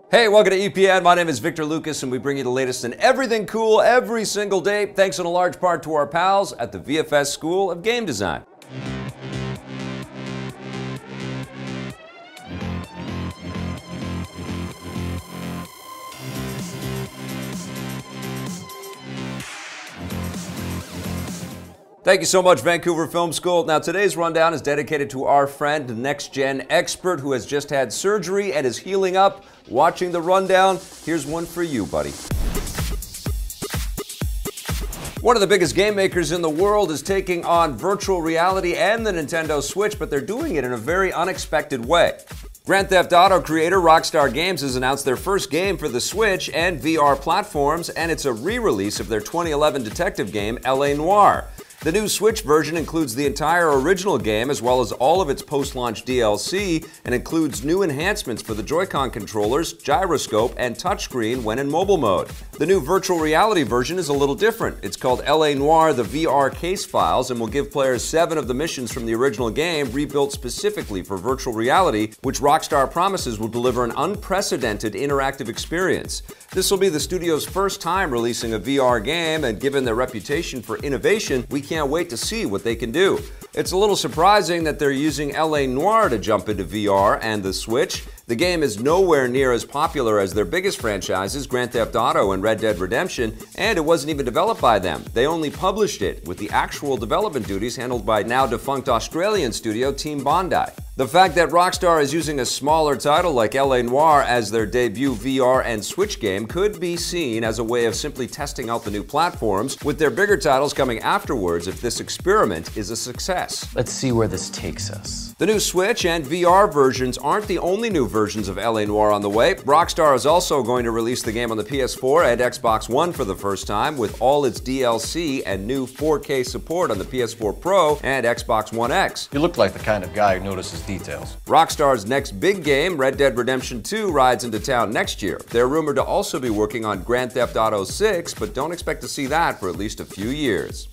Hey, welcome to EPN. My name is Victor Lucas, and we bring you the latest in everything cool every single day, thanks in a large part to our pals at the VFS School of Game Design. Thank you so much, Vancouver Film School. Now, today's rundown is dedicated to our friend, next-gen expert, who has just had surgery and is healing up. Watching the rundown, here's one for you, buddy. One of the biggest game makers in the world is taking on virtual reality and the Nintendo Switch, but they're doing it in a very unexpected way. Grand Theft Auto creator Rockstar Games has announced their first game for the Switch and VR platforms, and it's a re-release of their 2011 detective game, L.A. Noire. The new Switch version includes the entire original game as well as all of its post-launch DLC and includes new enhancements for the Joy-Con controllers, gyroscope, and touchscreen when in mobile mode. The new virtual reality version is a little different. It's called L.A. Noire: The VR Case Files and will give players 7 of the missions from the original game rebuilt specifically for virtual reality, which Rockstar promises will deliver an unprecedented interactive experience. This will be the studio's first time releasing a VR game, and given their reputation for innovation, we can't wait to see what they can do. It's a little surprising that they're using L.A. Noire to jump into VR and the Switch. The game is nowhere near as popular as their biggest franchises, Grand Theft Auto and Red Dead Redemption, and it wasn't even developed by them. They only published it, with the actual development duties handled by now-defunct Australian studio Team Bondi. The fact that Rockstar is using a smaller title like L.A. Noire as their debut VR and Switch game could be seen as a way of simply testing out the new platforms, with their bigger titles coming afterwards if this experiment is a success. Let's see where this takes us. The new Switch and VR versions aren't the only new versions of L.A. Noire on the way. Rockstar is also going to release the game on the PS4 and Xbox One for the first time, with all its DLC and new 4K support on the PS4 Pro and Xbox One X. You look like the kind of guy who notices details. Rockstar's next big game, Red Dead Redemption 2, rides into town next year. They're rumored to also be working on Grand Theft Auto 6, but don't expect to see that for at least a few years.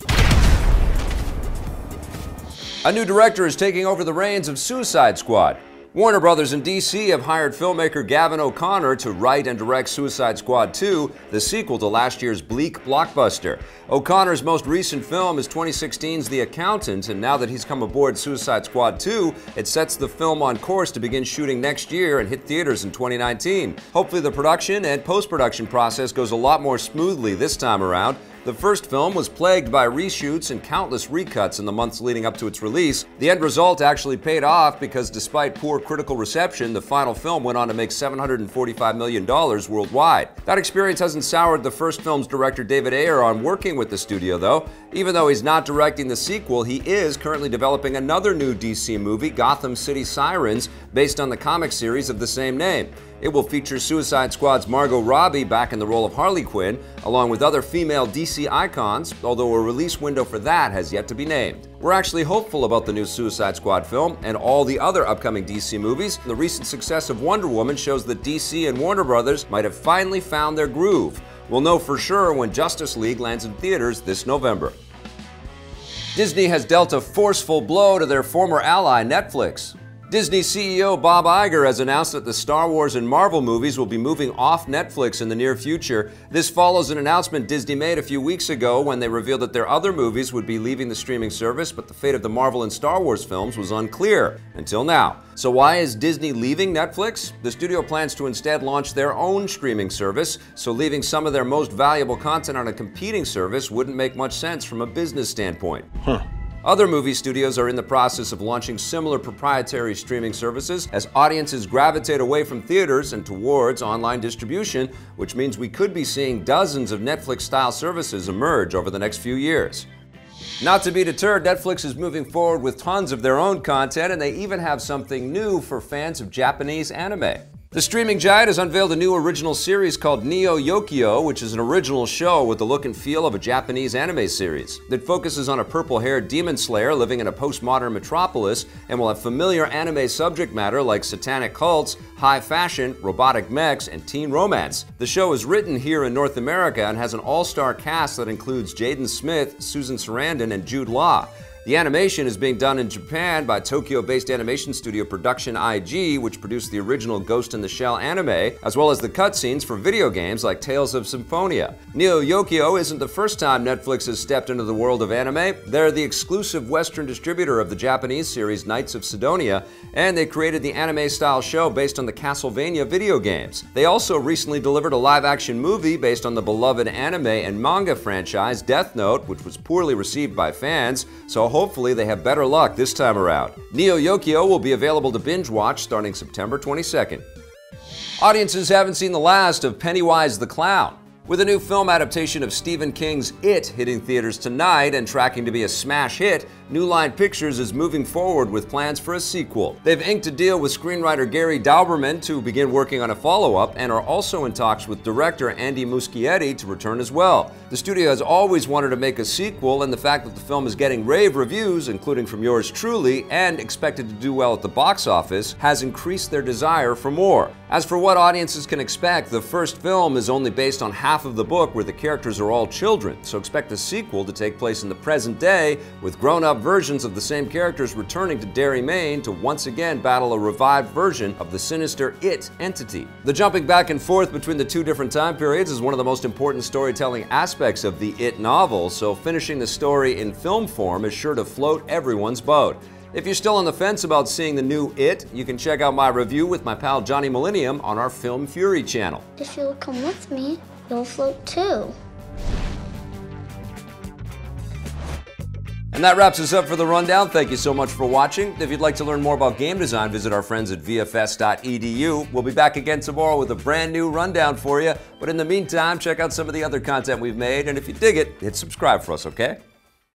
A new director is taking over the reins of Suicide Squad. Warner Brothers and DC have hired filmmaker Gavin O'Connor to write and direct Suicide Squad 2, the sequel to last year's bleak blockbuster. O'Connor's most recent film is 2016's The Accountant, and now that he's come aboard Suicide Squad 2, it sets the film on course to begin shooting next year and hit theaters in 2019. Hopefully the production and post-production process goes a lot more smoothly this time around. The first film was plagued by reshoots and countless recuts in the months leading up to its release. The end result actually paid off because despite poor critical reception, the final film went on to make $745 million worldwide. That experience hasn't soured the first film's director David Ayer on working with the studio, though. Even though he's not directing the sequel, he is currently developing another new DC movie, Gotham City Sirens, based on the comic series of the same name. It will feature Suicide Squad's Margot Robbie back in the role of Harley Quinn, along with other female DC icons, although a release window for that has yet to be named. We're actually hopeful about the new Suicide Squad film and all the other upcoming DC movies. The recent success of Wonder Woman shows that DC and Warner Brothers might have finally found their groove. We'll know for sure when Justice League lands in theaters this November. Disney has dealt a forceful blow to their former ally, Netflix. Disney CEO Bob Iger has announced that the Star Wars and Marvel movies will be moving off Netflix in the near future. This follows an announcement Disney made a few weeks ago when they revealed that their other movies would be leaving the streaming service, but the fate of the Marvel and Star Wars films was unclear until now. So why is Disney leaving Netflix? The studio plans to instead launch their own streaming service, so leaving some of their most valuable content on a competing service wouldn't make much sense from a business standpoint. Other movie studios are in the process of launching similar proprietary streaming services as audiences gravitate away from theaters and towards online distribution, which means we could be seeing dozens of Netflix-style services emerge over the next few years. Not to be deterred, Netflix is moving forward with tons of their own content, and they even have something new for fans of Japanese anime. The streaming giant has unveiled a new original series called Neo Yokio, which is an original show with the look and feel of a Japanese anime series that focuses on a purple-haired demon slayer living in a postmodern metropolis and will have familiar anime subject matter like satanic cults, high fashion, robotic mechs, and teen romance. The show is written here in North America and has an all-star cast that includes Jaden Smith, Susan Sarandon, and Jude Law. The animation is being done in Japan by Tokyo-based animation studio Production IG, which produced the original Ghost in the Shell anime, as well as the cutscenes for video games like Tales of Symphonia. Neo Yokio isn't the first time Netflix has stepped into the world of anime. They're the exclusive Western distributor of the Japanese series Knights of Sidonia, and they created the anime-style show based on the Castlevania video games. They also recently delivered a live-action movie based on the beloved anime and manga franchise Death Note, which was poorly received by fans, so hopefully they have better luck this time around. Neo Yokio will be available to binge watch starting September 22nd. Audiences haven't seen the last of Pennywise the Clown. With a new film adaptation of Stephen King's It hitting theaters tonight and tracking to be a smash hit, New Line Pictures is moving forward with plans for a sequel. They've inked a deal with screenwriter Gary Dauberman to begin working on a follow-up and are also in talks with director Andy Muschietti to return as well. The studio has always wanted to make a sequel, and the fact that the film is getting rave reviews, including from yours truly, and expected to do well at the box office, has increased their desire for more. As for what audiences can expect, the first film is only based on half of the book where the characters are all children, so expect the sequel to take place in the present day with grown-up versions of the same characters returning to Derry, Maine to once again battle a revived version of the sinister It entity. The jumping back and forth between the two different time periods is one of the most important storytelling aspects of the It novel, so finishing the story in film form is sure to float everyone's boat. If you're still on the fence about seeing the new It, you can check out my review with my pal Johnny Millennium on our Film Fury channel. If you'll come with me, you'll float too. And that wraps us up for the rundown. Thank you so much for watching. If you'd like to learn more about game design, visit our friends at VFS.edu. We'll be back again tomorrow with a brand new rundown for you. But in the meantime, check out some of the other content we've made. And if you dig it, hit subscribe for us, okay?